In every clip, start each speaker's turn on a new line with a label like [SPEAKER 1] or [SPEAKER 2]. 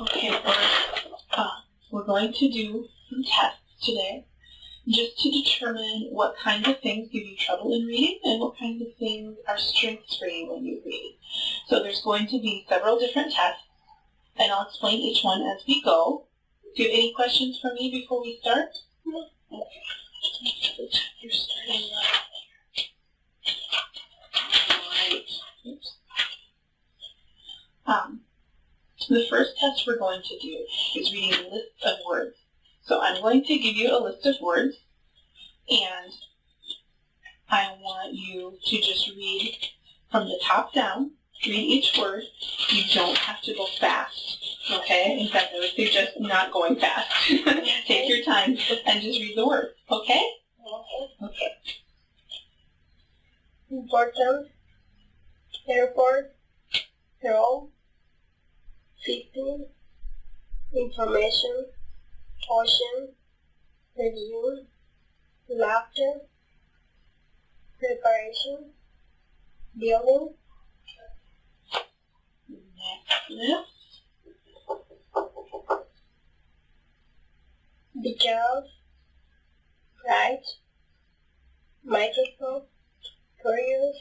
[SPEAKER 1] Okay, we're going to do some tests today just to determine what kinds of things give you trouble in reading and what kinds of things are strengths for you when you read. So there's going to be several different tests, and I'll explain each one as we go. Do you have any questions for me before we start? No. Okay. You're starting right. Oops. The first test we're going to do is reading a list of words. So I'm going to give you a list of words, and I want you to just read from the top down. Read each word. You don't have to go fast, okay? In fact, I would suggest not going fast. Take your time and just read the words, okay? Okay.
[SPEAKER 2] Important, airport, throw, 15, information, ocean, review, laughter, preparation, building.
[SPEAKER 1] Next list.
[SPEAKER 2] Because, right, microscope, curious,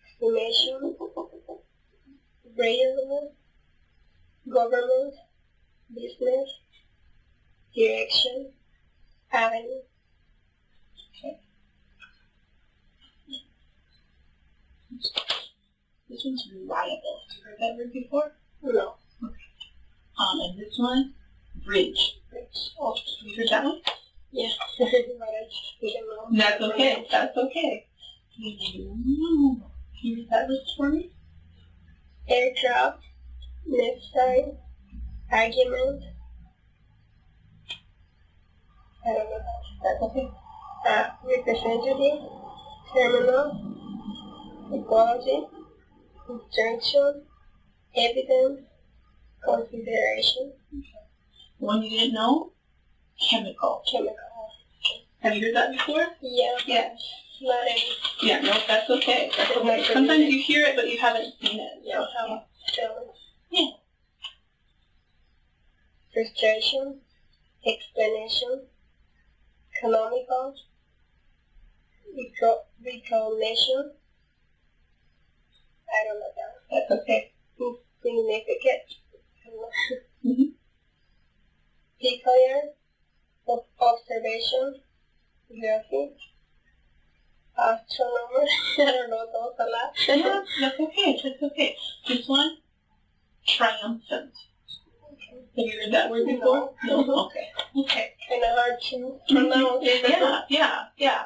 [SPEAKER 2] estimation, reasonable, government, business, direction, avenue.
[SPEAKER 1] Okay. This one's reliable. Have you heard that word before?
[SPEAKER 2] No.
[SPEAKER 1] Okay. And this one, bridge. Oh, have you heard that one?
[SPEAKER 2] Yeah. But I didn't know.
[SPEAKER 1] That's okay. That's okay. Can you read that list for me?
[SPEAKER 2] Aircraft, next sign, argument. I don't know.
[SPEAKER 1] That's okay.
[SPEAKER 2] Representative, terminal, ecology, injunction, evidence, consideration.
[SPEAKER 1] One you didn't know? Chemical.
[SPEAKER 2] Chemical.
[SPEAKER 1] Have you heard that before?
[SPEAKER 2] Yeah.
[SPEAKER 1] Yeah.
[SPEAKER 2] Not any.
[SPEAKER 1] Yeah, no, that's okay. That's okay. Sometimes you hear it, but you haven't seen it.
[SPEAKER 2] Yeah.
[SPEAKER 1] Yeah.
[SPEAKER 2] Frustration, explanation, economical, recognition. I don't know that.
[SPEAKER 1] That's okay.
[SPEAKER 2] Significant.
[SPEAKER 1] Mm-hmm.
[SPEAKER 2] Peculiar, observation, geography, astronomer. I don't know those a lot.
[SPEAKER 1] Yeah, that's okay. That's okay. This one, triumphant.
[SPEAKER 2] Okay.
[SPEAKER 1] Have you heard that word before? No. Okay. Okay.
[SPEAKER 2] Kind of hard to pronounce.
[SPEAKER 1] Yeah.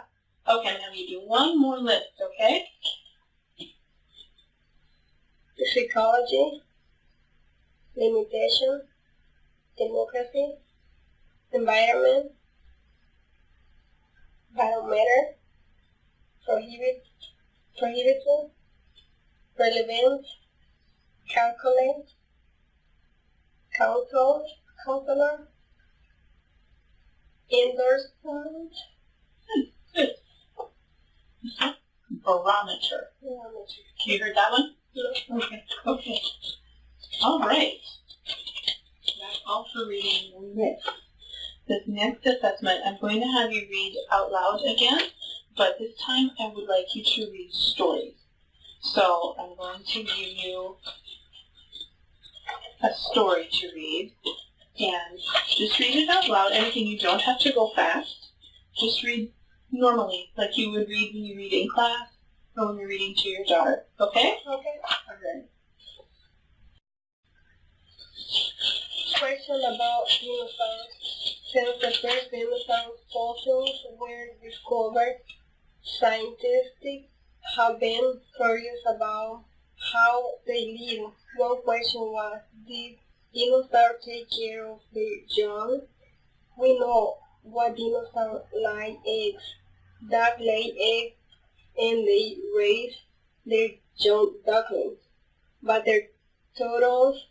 [SPEAKER 1] Okay, now you do one more list, okay?
[SPEAKER 2] Psychology, limitation, democracy, environment, barometer, prohibited, relevant, calculate, counselor, endorsement.
[SPEAKER 1] Good. Barometer. You heard that one?
[SPEAKER 2] No.
[SPEAKER 1] Okay. All right. That's all for reading the list. This next assessment, I'm going to have you read out loud again, but this time I would like you to read stories. So I'm going to give you a story to read, and just read it out loud. And again, you don't have to go fast. Just read normally, like you would read when you read in class or when you're reading to your daughter. Okay?
[SPEAKER 2] Okay.
[SPEAKER 1] All right.
[SPEAKER 2] Question about dinosaurs. Since the first dinosaur fossils were discovered, scientists have been curious about how they live. One question was, did dinosaurs take care of their young? We know what dinosaurs lay eggs. Ducks lay eggs and they raise their young ducklings. But their turtles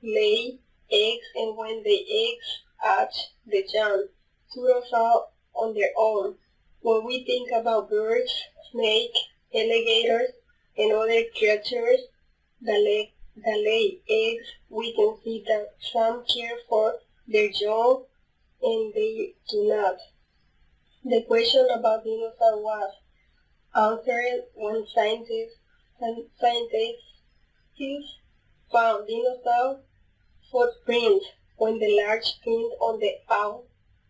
[SPEAKER 2] lay eggs, and when the eggs hatch the young, turtles are on their own. When we think about birds, snakes, alligators, and other creatures that that lay eggs, we can see that some care for their young and they do not. The question about dinosaurs was answered when scientists found dinosaur footprints when the large print on the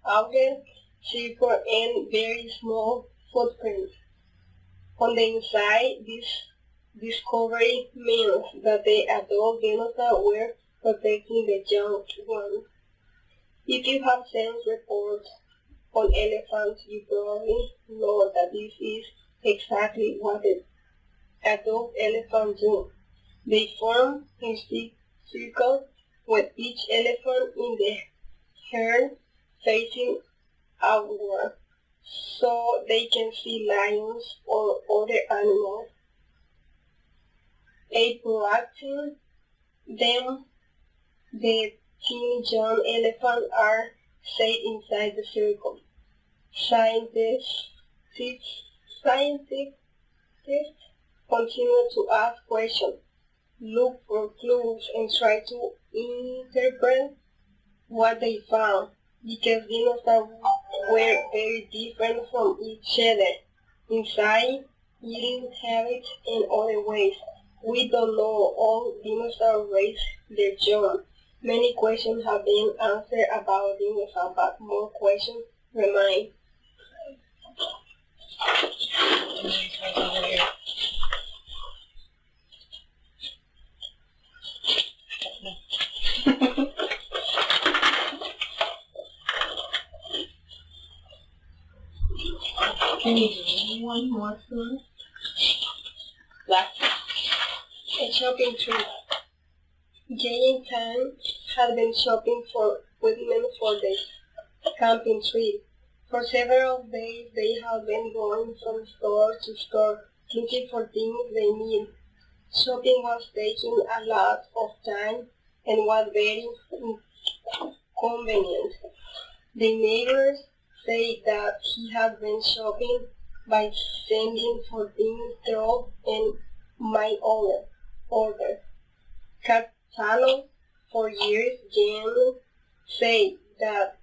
[SPEAKER 2] outer circle and very small footprints. On the inside, this discovery means that the adult dinosaurs were protecting the young ones. If you have seen reports on elephants, you probably know that this is exactly what the adult elephants do. They form a circle with each elephant in the herd facing outward, so they can see lions or other animals. Approaching them, the teeny young elephants are safe inside the circle. Scientists continue to ask questions, look for clues, and try to interpret what they found, because dinosaurs were very different from each other in size, eating habits, and other ways. We don't know all dinosaurs raised their young. Many questions have been answered about dinosaurs, but more questions remain.
[SPEAKER 1] Can you do one more for us? Last one.
[SPEAKER 2] A shopping trip. Jay and Tan had been shopping with men for the camping trip. For several days they had been going from store to store looking for things they need. Shopping was taking a lot of time and was very inconvenient. The neighbors say that he had been shopping by sending for things through and my order catalog for years. Jen said that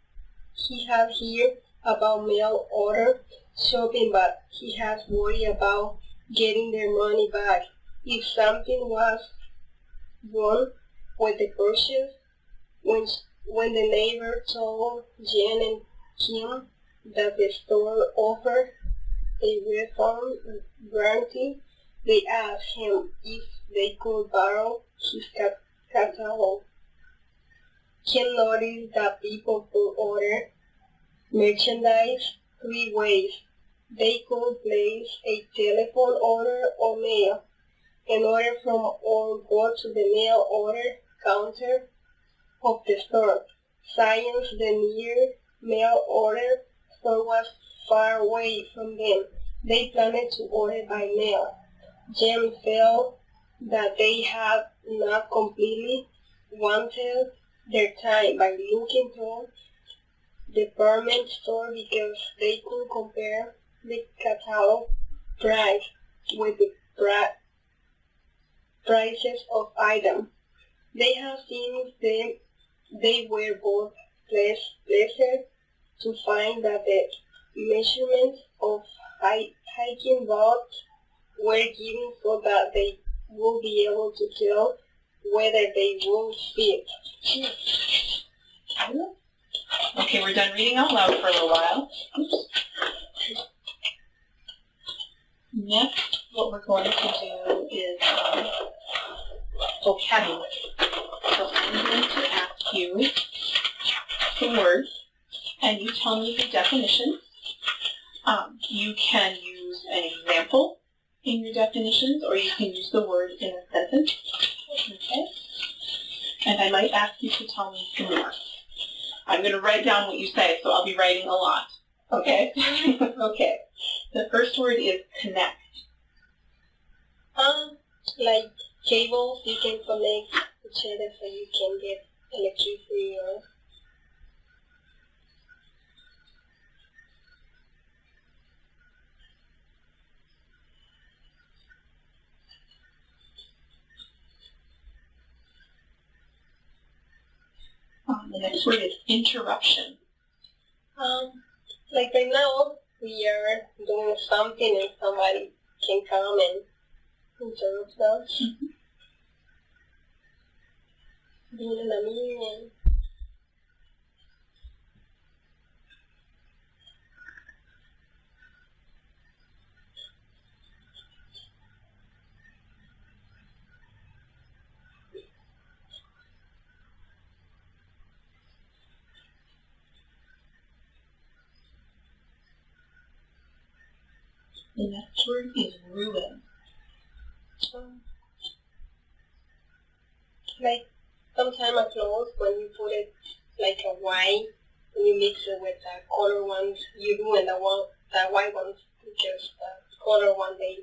[SPEAKER 2] he had heard about mail order shopping, but he has worried about getting their money back if something was wrong with the purchase. When the neighbor told Jen and Kim that the store offered a refund guarantee, they asked him if they could borrow his catalog. Kim noticed that people could order merchandise 3 ways. They could place a telephone order or mail an order from or go to the mail order counter of the store. Since the near mail order store was far away from them, they planned to order by mail. Jen felt that they had not completely wasted their time by looking through the department store because they could compare the catalog price with the prices of items. They have seen them. They were both pleased to find that the measurements of hiking boots were given so that they would be able to tell whether they would fit.
[SPEAKER 1] Okay, we're done reading out loud for a little while. Oops. Next, what we're going to do is vocabulary. So I'm going to ask you some words, and you tell me the definitions. You can use an example in your definitions, or you can use the word in a sentence. Okay? And I might ask you to tell me some more. I'm going to write down what you say, so I'll be writing a lot. Okay? Okay. The first word is connect.
[SPEAKER 2] Like cables you can connect each other so you can get electricity or...
[SPEAKER 1] next word is interruption.
[SPEAKER 2] Like right now, we are doing something and somebody can come and interrupt us. Being in a meeting.
[SPEAKER 1] The next word is ruin.
[SPEAKER 2] Like sometime a clothes, when you put it like a white, and you mix it with the color ones, you ruin the white ones because the color one they.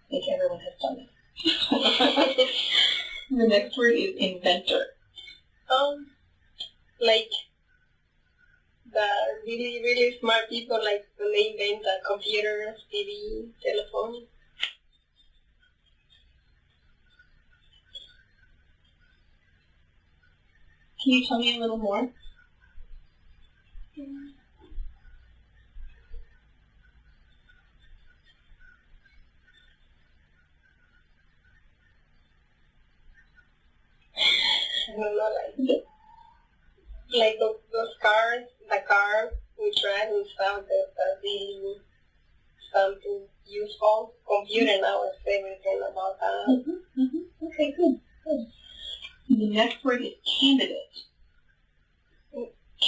[SPEAKER 1] I think everyone has done it. The next word is inventor.
[SPEAKER 2] Like the really, really smart people, like when they invent the computers, TV, telephone.
[SPEAKER 1] Can you tell me a little more?
[SPEAKER 2] I don't know, like those cars, the car we drive and stuff, that's really something useful. Computer now is everything about that.
[SPEAKER 1] Okay, good. The next word is candidate.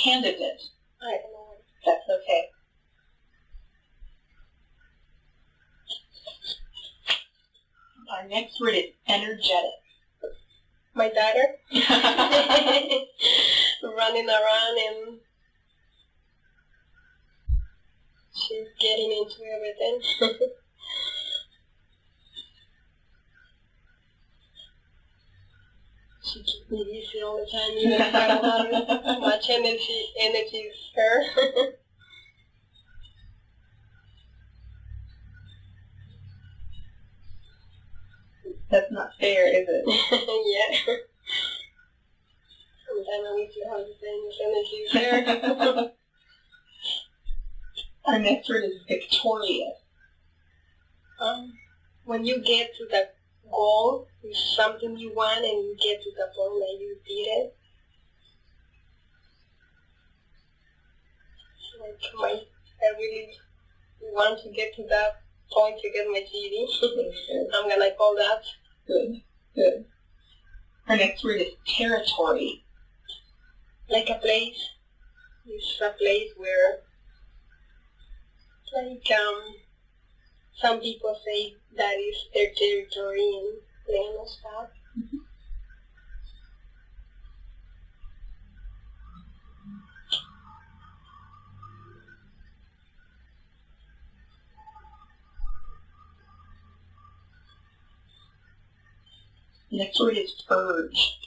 [SPEAKER 1] Candidate.
[SPEAKER 2] I don't know.
[SPEAKER 1] That's okay. Our next word is energetic.
[SPEAKER 2] My daughter running around and she's getting into everything. She keeps me busy all the time, even if I don't have much energy is her.
[SPEAKER 1] That's not fair, is it?
[SPEAKER 2] Yeah. Sometimes I wish you have the same energy is there.
[SPEAKER 1] Our next word is victorious.
[SPEAKER 2] When you get to the goal, it's something you want and you get to the point that you did it. Like I really want to get to that point to get my TV. I'm gonna call that.
[SPEAKER 1] Good, good. Our next word is territory.
[SPEAKER 2] Like a place. It's a place where, like, some people say that is their territory and land and stuff.
[SPEAKER 1] The next word is urge.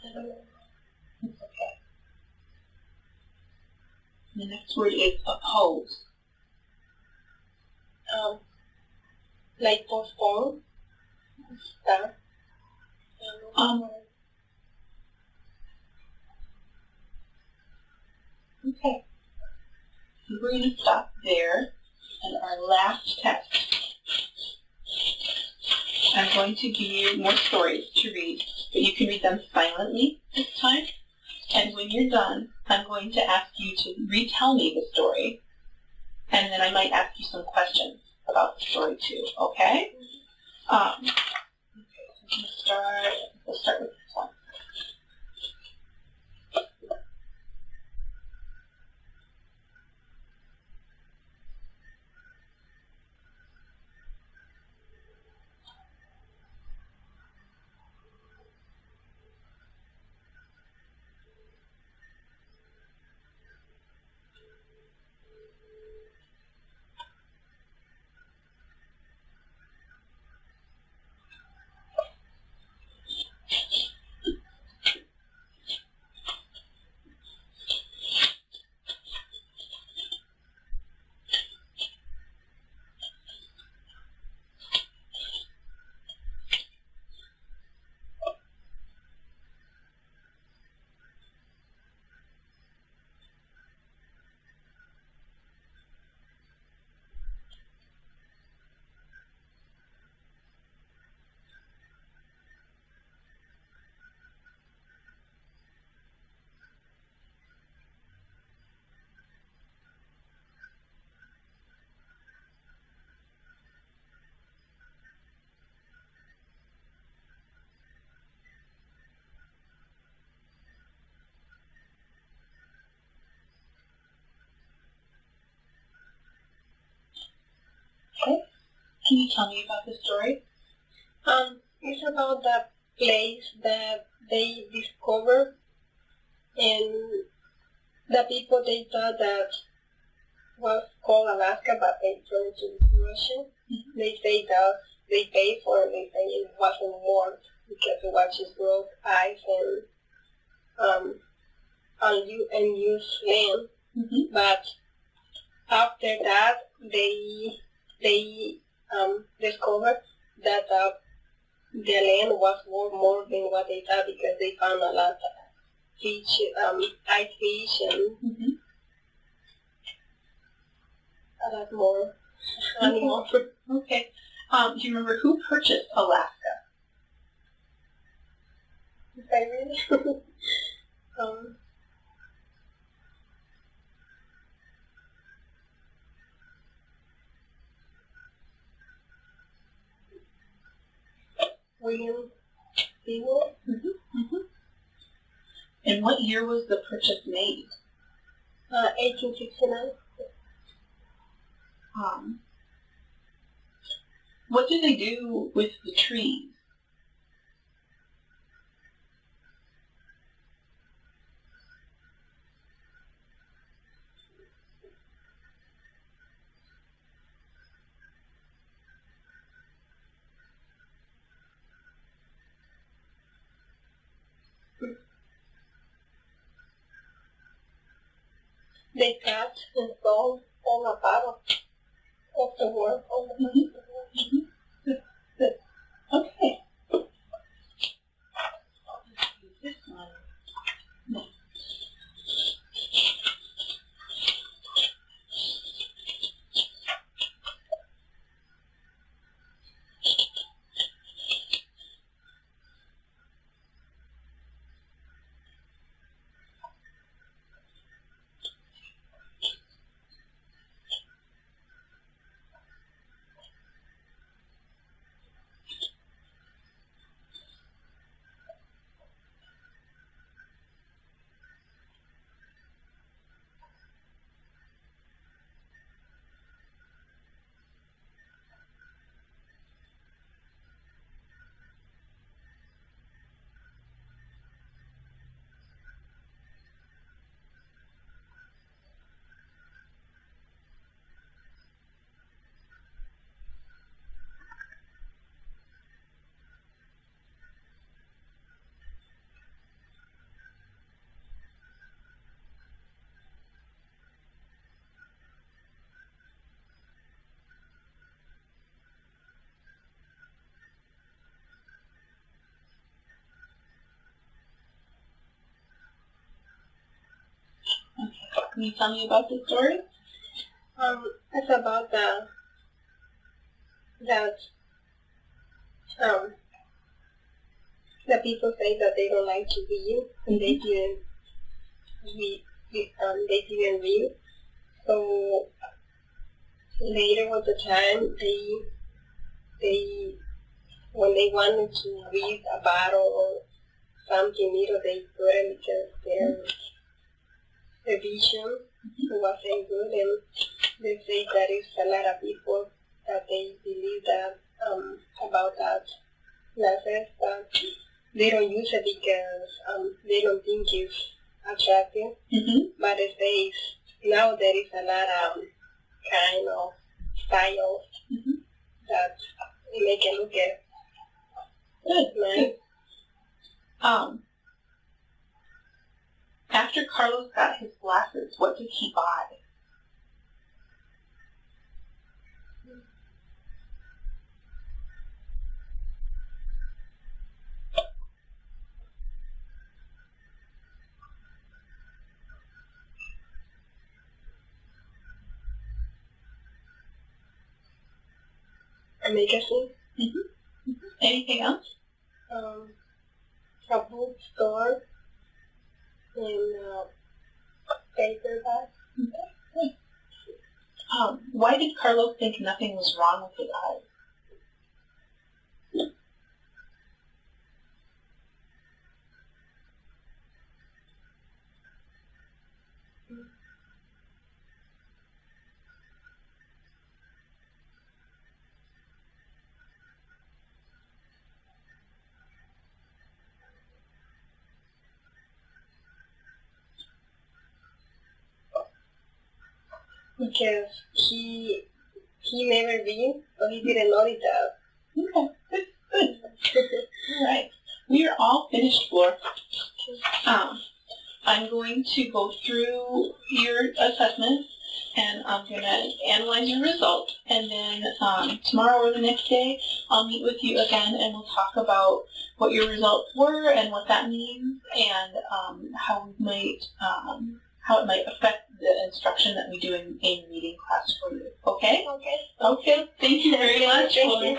[SPEAKER 2] I don't know.
[SPEAKER 1] It's okay. The next word is oppose.
[SPEAKER 2] Like postpone stuff.
[SPEAKER 1] Okay. So we're going to stop there. And our last test, I'm going to give you more stories to read, but you can read them silently this time. And when you're done, I'm going to ask you to retell me the story. And then I might ask you some questions about the story too, okay? Okay, so we'll start with this one. Can you tell me about the story?
[SPEAKER 2] It's about the place that they discovered, and the people they thought that was called Alaska, but they turned to Russia.
[SPEAKER 1] Mm-hmm.
[SPEAKER 2] They say that they paid for it. They say it wasn't worth because it was just broke ice and unused land.
[SPEAKER 1] Mm-hmm.
[SPEAKER 2] But after that, they discovered that the land was worth more than what they thought because they found a lot of fish, ice fish, and
[SPEAKER 1] Mm-hmm.
[SPEAKER 2] a lot more animals.
[SPEAKER 1] Okay. Do you remember who purchased Alaska?
[SPEAKER 2] If I really, William Seymour,
[SPEAKER 1] Mm-hmm. Mm-hmm. And what year was the purchase made?
[SPEAKER 2] 1869.
[SPEAKER 1] What do they do with the trees?
[SPEAKER 2] They cut and sold all the part of the world. All the
[SPEAKER 1] Mm-hmm. Mm-hmm. Good. Okay. This one. No. Okay. Can you tell me about the story?
[SPEAKER 2] It's about that the people say that they don't like to read, and they didn't read. So later with the time, they when they wanted to read a battle or something, they put it because their vision wasn't good, and they say that it's a lot of people that they believe that about that message, that they don't use it because they don't think it's attractive.
[SPEAKER 1] Mm-hmm.
[SPEAKER 2] But it says now there is a lot of kind of styles
[SPEAKER 1] Mm-hmm.
[SPEAKER 2] that make it look
[SPEAKER 1] Good.
[SPEAKER 2] nice.
[SPEAKER 1] After Carlos got his glasses, what did he buy?
[SPEAKER 2] A magazine,
[SPEAKER 1] Mm-hmm. Anything else?
[SPEAKER 2] a bookstore, and paperback.
[SPEAKER 1] Okay. Why did Carlos think nothing was wrong with his eyes?
[SPEAKER 2] because he never been, so he didn't know it.
[SPEAKER 1] Okay, good. All right. We are all finished, Flor. I'm going to go through your assessment, and I'm going to analyze your results, and then tomorrow or the next day, I'll meet with you again, and we'll talk about what your results were and what that means, and how it might affect the instruction that we do in reading class for you. Okay?
[SPEAKER 2] Okay.
[SPEAKER 1] Okay. Thank you very much.
[SPEAKER 2] Thank you.